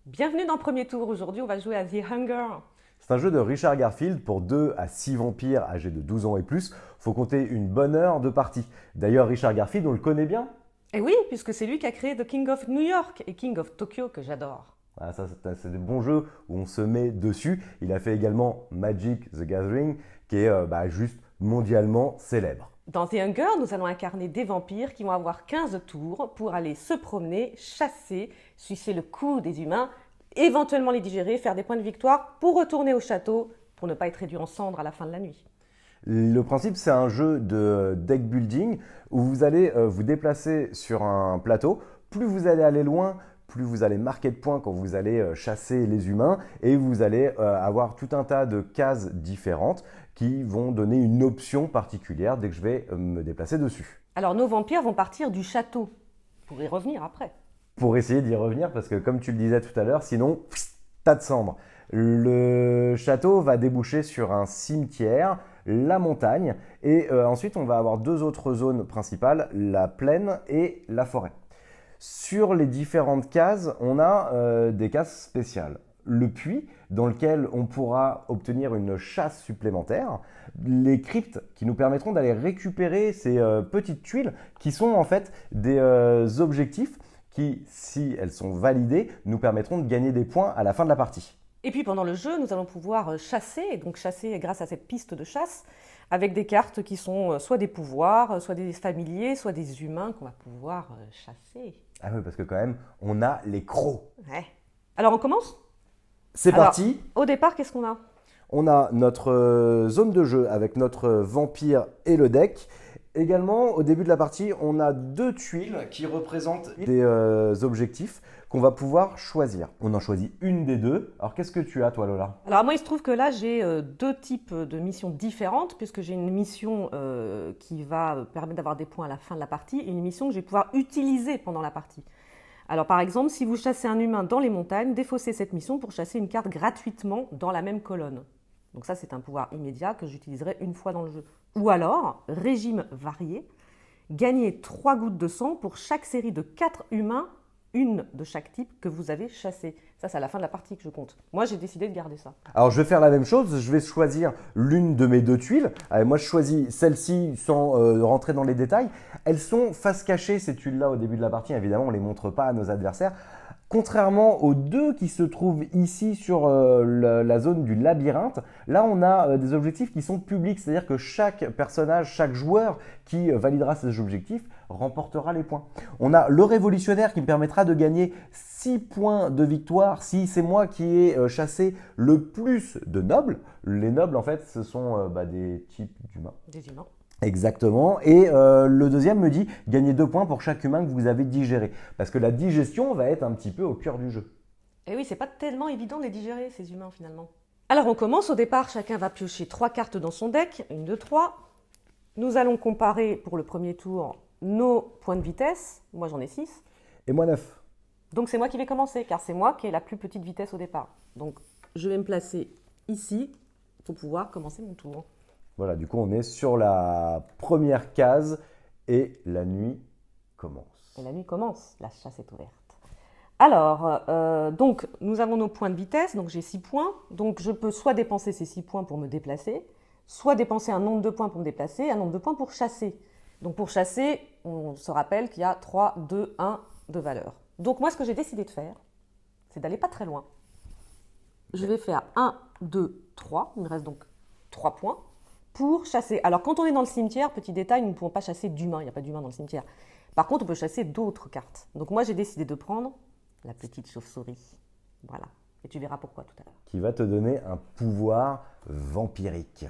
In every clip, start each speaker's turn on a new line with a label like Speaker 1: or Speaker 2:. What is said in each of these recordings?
Speaker 1: Bienvenue dans Premier Tour. Aujourd'hui, on va jouer à The Hunger.
Speaker 2: C'est un jeu de Richard Garfield pour 2 à 6 vampires âgés de 12 ans et plus. Faut compter une bonne heure de partie. D'ailleurs, Richard Garfield, on le connaît bien.
Speaker 1: Et oui, puisque c'est lui qui a créé The King of New York et King of Tokyo, que j'adore.
Speaker 2: Ah, ça, c'est des bons jeux où on se met dessus. Il a fait également Magic the Gathering, qui est juste mondialement célèbre.
Speaker 1: Dans The Hunger, nous allons incarner des vampires qui vont avoir 15 tours pour aller se promener, chasser, sucer le cou des humains, éventuellement les digérer, faire des points de victoire pour retourner au château pour ne pas être réduit en cendres à la fin de la nuit.
Speaker 2: Le principe, c'est un jeu de deck building où vous allez vous déplacer sur un plateau. Plus vous allez aller loin, plus vous allez marquer de points quand vous allez chasser les humains et vous allez avoir tout un tas de cases différentes qui vont donner une option particulière dès que je vais me déplacer dessus.
Speaker 1: Alors nos vampires vont partir du château pour y revenir après.
Speaker 2: Pour essayer d'y revenir, parce que comme tu le disais tout à l'heure, sinon, tas de cendres. Le château va déboucher sur un cimetière, la montagne, et ensuite on va avoir deux autres zones principales, la plaine et la forêt. Sur les différentes cases, on a des cases spéciales. Le puits, dans lequel on pourra obtenir une chasse supplémentaire. Les cryptes, qui nous permettront d'aller récupérer ces petites tuiles, qui sont en fait des objectifs qui, si elles sont validées, nous permettront de gagner des points à la fin de la partie.
Speaker 1: Et puis pendant le jeu, nous allons pouvoir chasser, et donc chasser grâce à cette piste de chasse, avec des cartes qui sont soit des pouvoirs, soit des familiers, soit des humains qu'on va pouvoir chasser.
Speaker 2: Ah oui, parce que quand même, on a les crocs.
Speaker 1: Ouais. Alors on commence ?
Speaker 2: C'est parti.
Speaker 1: Au départ, qu'est-ce qu'on a ?
Speaker 2: On a notre zone de jeu avec notre vampire et le deck. Également, au début de la partie, on a deux tuiles qui représentent des objectifs qu'on va pouvoir choisir. On en choisit une des deux. Alors, qu'est-ce que tu as, toi, Lola ?
Speaker 1: Alors moi, il se trouve que là, j'ai deux types de missions différentes, puisque j'ai une mission qui va permettre d'avoir des points à la fin de la partie, et une mission que je vais pouvoir utiliser pendant la partie. Alors par exemple, si vous chassez un humain dans les montagnes, défaussez cette mission pour chasser une carte gratuitement dans la même colonne. Donc ça, c'est un pouvoir immédiat que j'utiliserai une fois dans le jeu. Ou alors, régime varié, gagnez 3 gouttes de sang pour chaque série de 4 humains, une de chaque type que vous avez chassé. Ça, c'est à la fin de la partie que je compte. Moi, j'ai décidé de garder ça.
Speaker 2: Alors, je vais faire la même chose. Je vais choisir l'une de mes deux tuiles. Allez, moi, je choisis celle-ci sans rentrer dans les détails. Elles sont face cachée, ces tuiles-là, au début de la partie. Évidemment, on ne les montre pas à nos adversaires. Contrairement aux deux qui se trouvent ici sur la zone du labyrinthe, là on a des objectifs qui sont publics, c'est-à-dire que chaque personnage, chaque joueur qui validera ces objectifs remportera les points. On a le révolutionnaire qui me permettra de gagner 6 points de victoire si c'est moi qui ai chassé le plus de nobles. Les nobles en fait ce sont des types d'humains.
Speaker 1: Des humains.
Speaker 2: Exactement. Et le deuxième me dit gagner 2 points pour chaque humain que vous avez digéré. Parce que la digestion va être un petit peu au cœur du jeu.
Speaker 1: Et oui, c'est pas tellement évident de les digérer, ces humains, finalement. Alors on commence. Au départ, chacun va piocher 3 cartes dans son deck, 1, 2, 3. Nous allons comparer pour le premier tour nos points de vitesse. Moi, j'en ai 6.
Speaker 2: Et moi 9.
Speaker 1: Donc c'est moi qui vais commencer, car c'est moi qui ai la plus petite vitesse au départ. Donc je vais me placer ici pour pouvoir commencer mon tour.
Speaker 2: Voilà, du coup, on est sur la première case et la nuit commence.
Speaker 1: Et la nuit commence, la chasse est ouverte. Alors, donc, nous avons nos points de vitesse, donc j'ai 6 points. Donc, je peux soit dépenser ces 6 points pour me déplacer, soit dépenser un nombre de points pour me déplacer, un nombre de points pour chasser. Donc, pour chasser, on se rappelle qu'il y a 3, 2, 1 de valeur. Donc, moi, ce que j'ai décidé de faire, c'est d'aller pas très loin. Je vais faire 1, 2, 3. Il me reste donc 3 points. Pour chasser. Alors, quand on est dans le cimetière, petit détail, nous ne pouvons pas chasser d'humains. Il n'y a pas d'humains dans le cimetière. Par contre, on peut chasser d'autres cartes. Donc, moi, j'ai décidé de prendre la petite chauve-souris. Voilà. Et tu verras pourquoi tout à l'heure.
Speaker 2: Qui va te donner un pouvoir vampirique.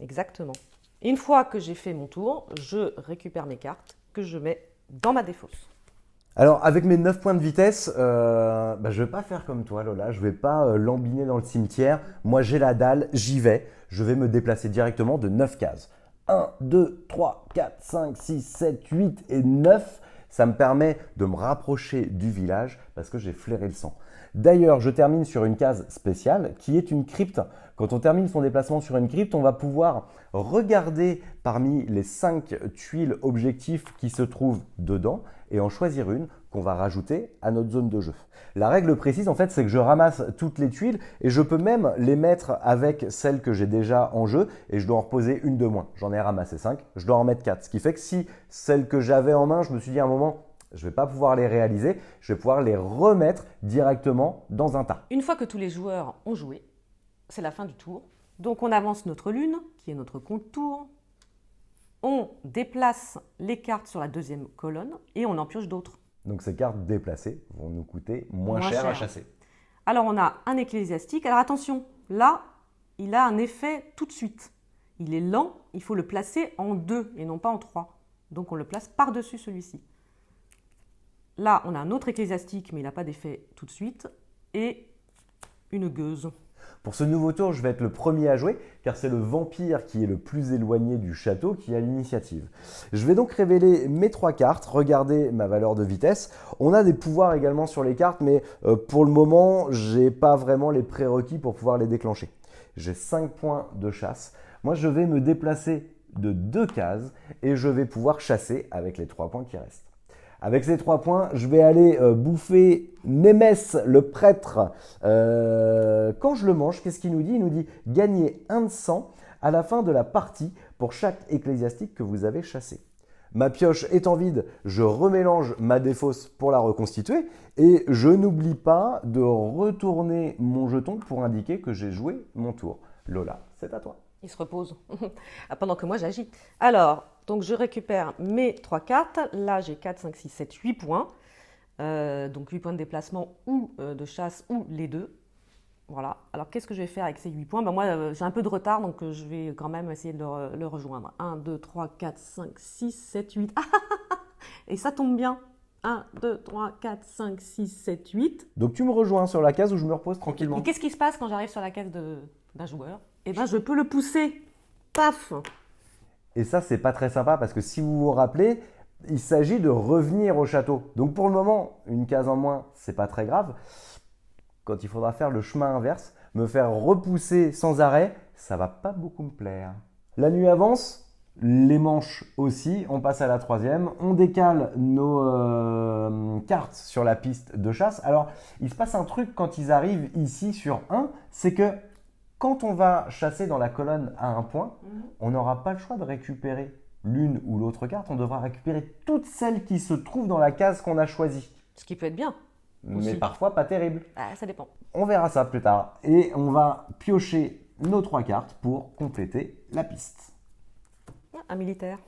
Speaker 1: Exactement. Et une fois que j'ai fait mon tour, je récupère mes cartes que je mets dans ma défausse.
Speaker 2: Alors, avec mes 9 points de vitesse, je ne vais pas faire comme toi, Lola. Je ne vais pas lambiner dans le cimetière. Moi, j'ai la dalle, j'y vais. Je vais me déplacer directement de 9 cases. 1, 2, 3, 4, 5, 6, 7, 8 et 9. Ça me permet de me rapprocher du village parce que j'ai flairé le sang. D'ailleurs, je termine sur une case spéciale qui est une crypte. Quand on termine son déplacement sur une crypte, on va pouvoir regarder parmi les 5 tuiles objectifs qui se trouvent dedans et en choisir une qu'on va rajouter à notre zone de jeu. La règle précise, en fait, c'est que je ramasse toutes les tuiles et je peux même les mettre avec celles que j'ai déjà en jeu et je dois en reposer une de moins. J'en ai ramassé 5, je dois en mettre 4. Ce qui fait que si celles que j'avais en main, je me suis dit à un moment, je ne vais pas pouvoir les réaliser, je vais pouvoir les remettre directement dans un tas.
Speaker 1: Une fois que tous les joueurs ont joué, c'est la fin du tour. Donc on avance notre lune, qui est notre compte tour. On déplace les cartes sur la deuxième colonne et on en pioche d'autres.
Speaker 2: Donc ces cartes déplacées vont nous coûter moins cher à chasser.
Speaker 1: Alors on a un ecclésiastique. Alors attention, là, il a un effet tout de suite. Il est lent, il faut le placer en 2 et non pas en 3. Donc on le place par-dessus celui-ci. Là, on a un autre ecclésiastique, mais il n'a pas d'effet tout de suite. Et une gueuse.
Speaker 2: Pour ce nouveau tour, je vais être le premier à jouer, car c'est le vampire qui est le plus éloigné du château qui a l'initiative. Je vais donc révéler mes 3 cartes, regardez ma valeur de vitesse. On a des pouvoirs également sur les cartes, mais pour le moment, je n'ai pas vraiment les prérequis pour pouvoir les déclencher. J'ai 5 points de chasse. Moi, je vais me déplacer de 2 cases et je vais pouvoir chasser avec les 3 points qui restent. Avec ces 3 points, je vais aller bouffer Némès, le prêtre. Quand je le mange, qu'est-ce qu'il nous dit? Il nous dit gagner 1 de sang à la fin de la partie pour chaque ecclésiastique que vous avez chassé. Ma pioche étant vide, je remélange ma défausse pour la reconstituer et je n'oublie pas de retourner mon jeton pour indiquer que j'ai joué mon tour. Lola, c'est à toi.
Speaker 1: Il se repose pendant que moi j'agis. Alors, donc je récupère mes 3 cartes. Là, j'ai 4, 5, 6, 7, 8 points. Donc 8 points de déplacement ou de chasse ou les deux. Voilà. Alors, qu'est-ce que je vais faire avec ces 8 points? Moi, j'ai un peu de retard, donc je vais quand même essayer de le rejoindre. 1, 2, 3, 4, 5, 6, 7, 8. Et ça tombe bien. 1, 2, 3, 4, 5, 6, 7, 8.
Speaker 2: Donc tu me rejoins sur la case où je me repose tranquillement.
Speaker 1: Et qu'est-ce qui se passe quand j'arrive sur la case d'un joueur? Eh bien, je peux le pousser. Paf!
Speaker 2: Et ça, c'est pas très sympa parce que si vous vous rappelez, il s'agit de revenir au château. Donc pour le moment, une case en moins, c'est pas très grave. Quand il faudra faire le chemin inverse, me faire repousser sans arrêt, ça va pas beaucoup me plaire. La nuit avance, les manches aussi, on passe à la 3e, on décale nos cartes sur la piste de chasse. Alors, il se passe un truc quand ils arrivent ici sur 1, c'est que quand on va chasser dans la colonne à 1 point, on n'aura pas le choix de récupérer l'une ou l'autre carte, on devra récupérer toutes celles qui se trouvent dans la case qu'on a choisie.
Speaker 1: Ce qui peut être bien.
Speaker 2: Mais
Speaker 1: aussi.
Speaker 2: Parfois pas terrible.
Speaker 1: Ça dépend.
Speaker 2: On verra ça plus tard. Et on va piocher nos 3 cartes pour compléter la piste.
Speaker 1: Un militaire.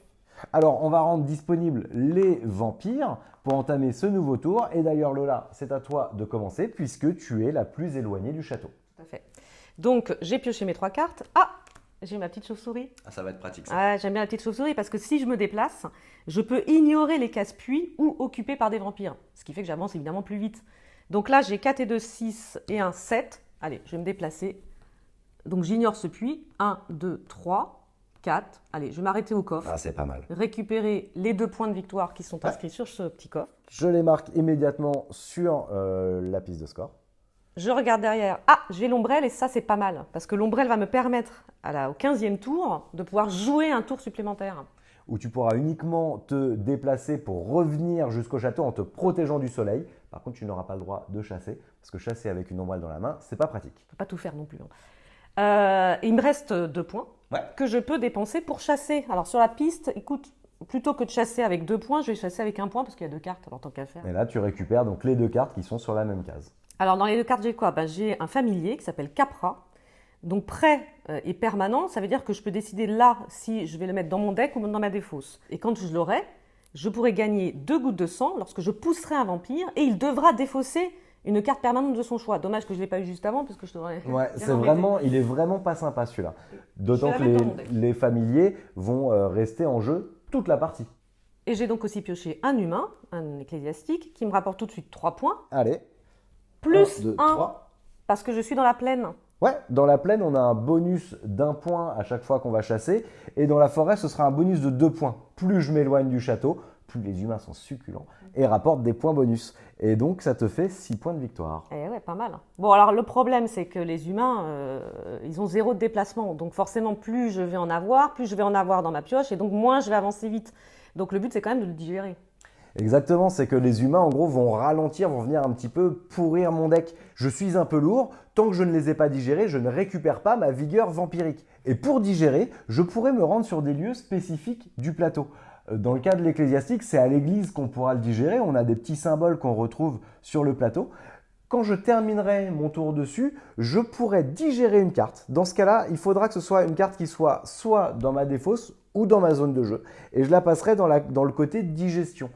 Speaker 2: Alors, on va rendre disponibles les vampires pour entamer ce nouveau tour. Et d'ailleurs, Lola, c'est à toi de commencer puisque tu es la plus éloignée du château.
Speaker 1: Tout à fait. Donc, j'ai pioché mes 3 cartes. J'ai ma petite chauve-souris.
Speaker 2: Ça va être pratique ça.
Speaker 1: J'aime bien la petite chauve-souris parce que si je me déplace, je peux ignorer les cases puits ou occupées par des vampires. Ce qui fait que j'avance évidemment plus vite. Donc là, j'ai 4 et 2, 6 et 1, 7. Allez, je vais me déplacer. Donc j'ignore ce puits. 1, 2, 3, 4. Allez, je vais m'arrêter au coffre.
Speaker 2: C'est pas mal.
Speaker 1: Récupérer les 2 points de victoire qui sont inscrits sur ce petit coffre.
Speaker 2: Je les marque immédiatement sur la piste de score.
Speaker 1: Je regarde derrière. J'ai l'ombrelle et ça, c'est pas mal. Parce que l'ombrelle va me permettre, au 15e tour, de pouvoir jouer un tour supplémentaire.
Speaker 2: Où tu pourras uniquement te déplacer pour revenir jusqu'au château en te protégeant du soleil. Par contre, tu n'auras pas le droit de chasser. Parce que chasser avec une ombrelle dans la main, c'est pas pratique.
Speaker 1: Je peux pas tout faire non plus. Il me reste 2 points que je peux dépenser pour chasser. Alors sur la piste, écoute, plutôt que de chasser avec 2 points, je vais chasser avec 1 point parce qu'il y a 2 cartes, alors tant qu'à faire.
Speaker 2: Et là, tu récupères donc les 2 cartes qui sont sur la même case.
Speaker 1: Alors dans les 2 cartes, j'ai quoi? J'ai un familier qui s'appelle Capra. Donc prêt et permanent, ça veut dire que je peux décider là si je vais le mettre dans mon deck ou dans ma défausse. Et quand je l'aurai, je pourrai gagner 2 gouttes de sang lorsque je pousserai un vampire et il devra défausser une carte permanente de son choix. Dommage que je ne l'ai pas eu juste avant parce que je t'aurais...
Speaker 2: Ouais, il est vraiment pas sympa celui-là. D'autant que les familiers vont rester en jeu toute la partie.
Speaker 1: Et j'ai donc aussi pioché un humain, un ecclésiastique, qui me rapporte tout de suite 3 points.
Speaker 2: Allez.
Speaker 1: Plus
Speaker 2: 1, 2,
Speaker 1: 1,
Speaker 2: 3.
Speaker 1: parce que je suis dans la plaine.
Speaker 2: Ouais, dans la plaine, on a un bonus d'1 point à chaque fois qu'on va chasser. Et dans la forêt, ce sera un bonus de 2 points. Plus je m'éloigne du château, plus les humains sont succulents et rapportent des points bonus. Et donc, ça te fait 6 points de victoire.
Speaker 1: Eh ouais, pas mal. Bon, alors le problème, c'est que les humains, ils ont 0 de déplacement. Donc forcément, plus je vais en avoir, plus je vais en avoir dans ma pioche. Et donc, moins je vais avancer vite. Donc le but, c'est quand même de le digérer.
Speaker 2: Exactement, c'est que les humains, en gros, vont ralentir, vont venir un petit peu pourrir mon deck. Je suis un peu lourd, tant que je ne les ai pas digérés, je ne récupère pas ma vigueur vampirique. Et pour digérer, je pourrais me rendre sur des lieux spécifiques du plateau. Dans le cas de l'ecclésiastique, c'est à l'église qu'on pourra le digérer, on a des petits symboles qu'on retrouve sur le plateau. Quand je terminerai mon tour dessus, je pourrais digérer une carte. Dans ce cas-là, il faudra que ce soit une carte qui soit dans ma défausse ou dans ma zone de jeu. Et je la passerai dans le côté digestion.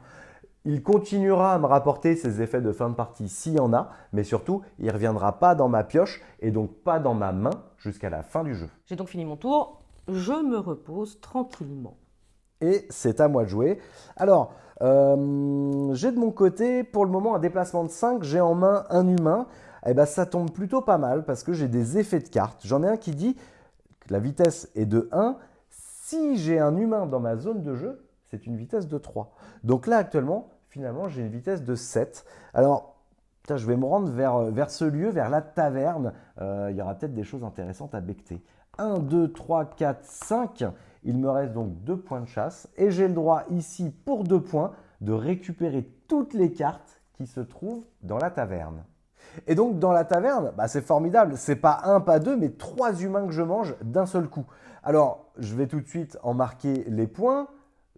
Speaker 2: Il continuera à me rapporter ses effets de fin de partie s'il y en a, mais surtout, il ne reviendra pas dans ma pioche et donc pas dans ma main jusqu'à la fin du jeu.
Speaker 1: J'ai donc fini mon tour, je me repose tranquillement.
Speaker 2: Et c'est à moi de jouer. Alors, j'ai de mon côté, pour le moment, un déplacement de 5, j'ai en main un humain. Et ben, ça tombe plutôt pas mal parce que j'ai des effets de cartes. J'en ai un qui dit que la vitesse est de 1. Si j'ai un humain dans ma zone de jeu, c'est une vitesse de 3. Donc là, actuellement, finalement, j'ai une vitesse de 7. Alors, je vais me rendre vers ce lieu, vers la taverne. Il y aura peut-être des choses intéressantes à becqueter. 1, 2, 3, 4, 5. Il me reste donc 2 points de chasse. Et j'ai le droit ici, pour 2 points, de récupérer toutes les cartes qui se trouvent dans la taverne. Et donc, dans la taverne, c'est formidable. C'est pas 1, pas 2, mais 3 humains que je mange d'un seul coup. Alors, je vais tout de suite en marquer les points.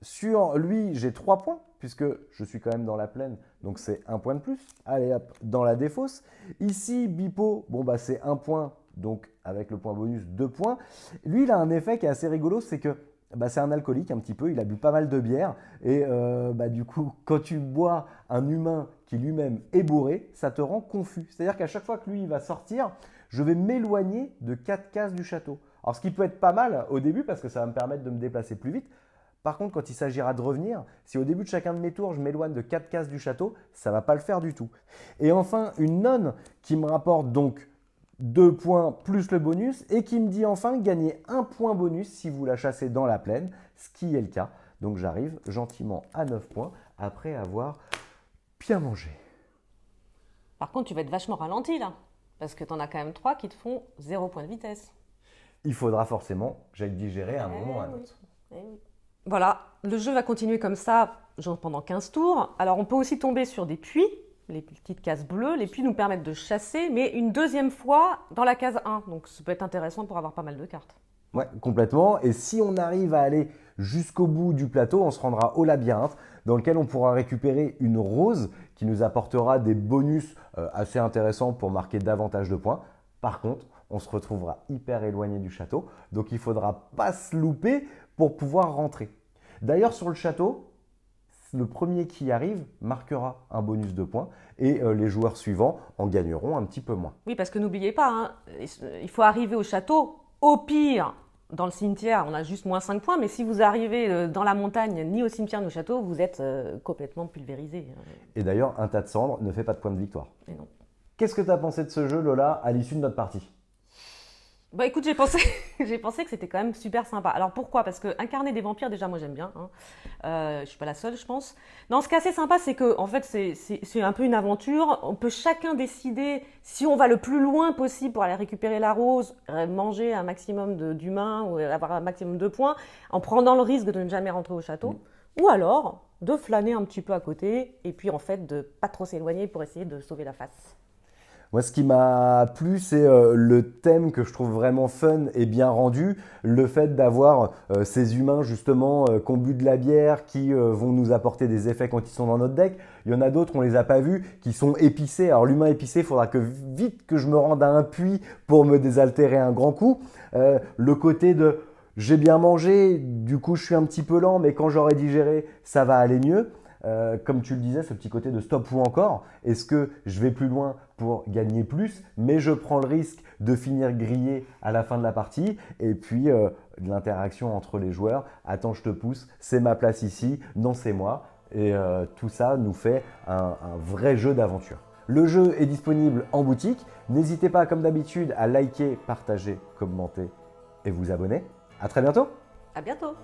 Speaker 2: Sur lui, j'ai 3 points, puisque je suis quand même dans la plaine, donc c'est 1 point de plus. Allez hop, dans la défausse. Ici, Bipo, c'est 1 point, donc avec le point bonus, 2 points. Lui, il a un effet qui est assez rigolo, c'est que c'est un alcoolique un petit peu, il a bu pas mal de bière. Et du coup, quand tu bois un humain qui lui-même est bourré, ça te rend confus. C'est-à-dire qu'à chaque fois que lui, il va sortir, je vais m'éloigner de 4 cases du château. Alors, ce qui peut être pas mal au début, parce que ça va me permettre de me déplacer plus vite. Par contre, quand il s'agira de revenir, si au début de chacun de mes tours, je m'éloigne de 4 cases du château, ça ne va pas le faire du tout. Et enfin, une nonne qui me rapporte donc 2 points plus le bonus et qui me dit enfin gagner 1 point bonus si vous la chassez dans la plaine, ce qui est le cas. Donc j'arrive gentiment à 9 points après avoir bien mangé.
Speaker 1: Par contre, tu vas être vachement ralenti là, parce que tu en as quand même 3 qui te font 0 point de vitesse.
Speaker 2: Il faudra forcément que j'aille digérer à un moment ou à un autre.
Speaker 1: Oui. Voilà, le jeu va continuer comme ça genre pendant 15 tours. Alors on peut aussi tomber sur des puits, les petites cases bleues. Les puits nous permettent de chasser, mais une deuxième fois dans la case 1. Donc ça peut être intéressant pour avoir pas mal de cartes.
Speaker 2: Ouais, complètement. Et si on arrive à aller jusqu'au bout du plateau, on se rendra au labyrinthe dans lequel on pourra récupérer une rose qui nous apportera des bonus assez intéressants pour marquer davantage de points. Par contre, on se retrouvera hyper éloigné du château, donc il ne faudra pas se louper pour pouvoir rentrer. D'ailleurs, sur le château, le premier qui arrive marquera un bonus de points et les joueurs suivants en gagneront un petit peu moins.
Speaker 1: Oui, parce que n'oubliez pas, il faut arriver au château. Au pire, dans le cimetière, on a juste moins 5 points, mais si vous arrivez dans la montagne, ni au cimetière ni au château, vous êtes complètement pulvérisé.
Speaker 2: Et d'ailleurs, un tas de cendres ne fait pas de point de victoire.
Speaker 1: Et non.
Speaker 2: Qu'est-ce que tu as pensé de ce jeu, Lola, à l'issue de notre partie ?
Speaker 1: Écoute, j'ai pensé que c'était quand même super sympa. Alors pourquoi ? Parce que incarner des vampires, déjà moi j'aime bien. Je suis pas la seule, je pense. Non, ce qui est assez sympa, c'est que en fait c'est un peu une aventure. On peut chacun décider si on va le plus loin possible pour aller récupérer la rose, manger un maximum d'humains ou avoir un maximum de points, en prenant le risque de ne jamais rentrer au château, ou alors de flâner un petit peu à côté et puis en fait de pas trop s'éloigner pour essayer de sauver la face.
Speaker 2: Moi, ce qui m'a plu, c'est le thème que je trouve vraiment fun et bien rendu. Le fait d'avoir ces humains, justement, qui ont bu de la bière, qui vont nous apporter des effets quand ils sont dans notre deck. Il y en a d'autres, on les a pas vus, qui sont épicés. Alors, l'humain épicé, il faudra vite que je me rende à un puits pour me désaltérer un grand coup. Le côté de j'ai bien mangé, du coup, je suis un petit peu lent, mais quand j'aurai digéré, ça va aller mieux. Comme tu le disais, ce petit côté de stop ou encore, est-ce que je vais plus loin pour gagner plus, mais je prends le risque de finir grillé à la fin de la partie, et puis l'interaction entre les joueurs, attends je te pousse, c'est ma place ici, non c'est moi, et tout ça nous fait un vrai jeu d'aventure. Le jeu est disponible en boutique, n'hésitez pas comme d'habitude à liker, partager, commenter et vous abonner. À très bientôt.
Speaker 1: À bientôt.